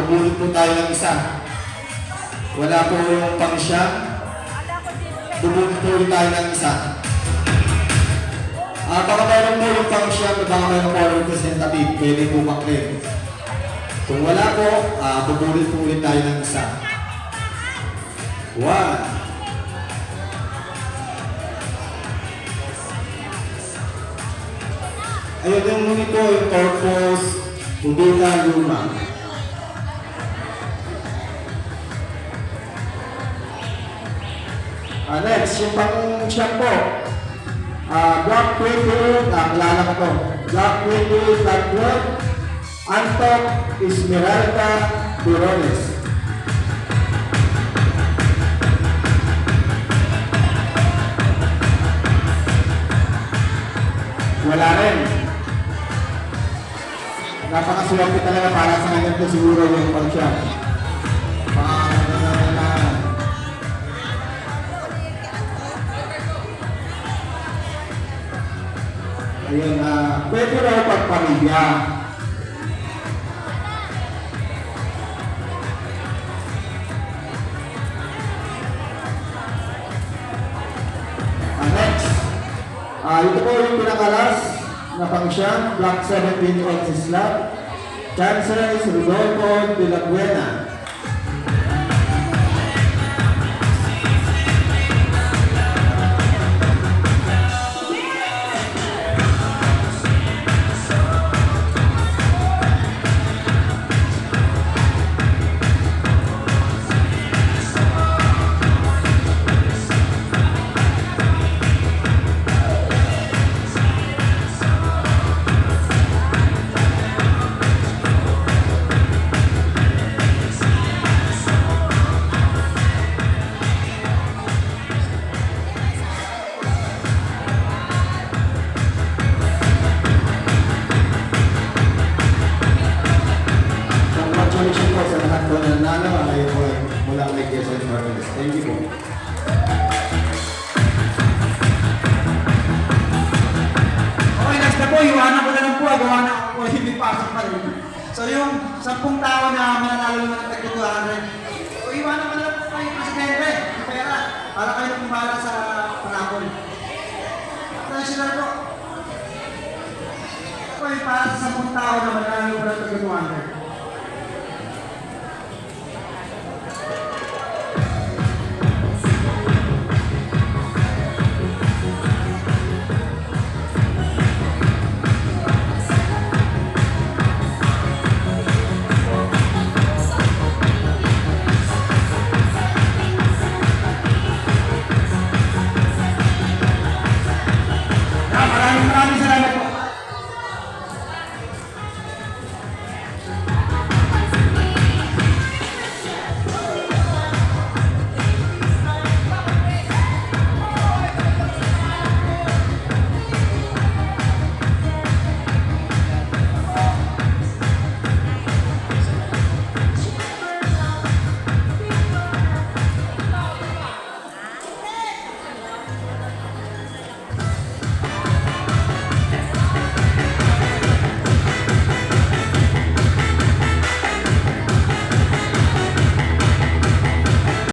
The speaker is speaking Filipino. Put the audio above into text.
bubulot po tayo ng isa. Wala po yung pang-siyam. Bubulot po ulit tayo ng isa. Baka meron po yung pang-siyam, baka meron po yung representative. Pwede po mag-claim. Kung wala po, bubulot po ulit tayo ng isa. 1. Ayun yung muni po, yung purpose, hindi na luma. Next, yung pang-siyam po. Black Widow, kilala ko to. Black Widow, Black World, Antok, Esmeralda, Durones. Wala rin. Napakaswerte talaga para sa kanya ito siguro yung pag-siyam. Ayun, pwede raw pagpamilya. Next, ito po yung pinakalas na pang-siyam, Block 17 on Sislab, Chances Rodolfo de la Buena. Congratulations po sa lahat po na nanalo ay mula kay Quezon Martins. Thank you po. Okay, next na po, iwanan ko na lang po. Gawa na ako po, hindi pasok pa rin. So yung 10 tao na mananalo naman ng tag-200, iwanan ko na lang po kayo presidente. Pera, para kayo kumala sa panapon. National po. Okay, para sa 10 tao na mananalo naman ng tag-200.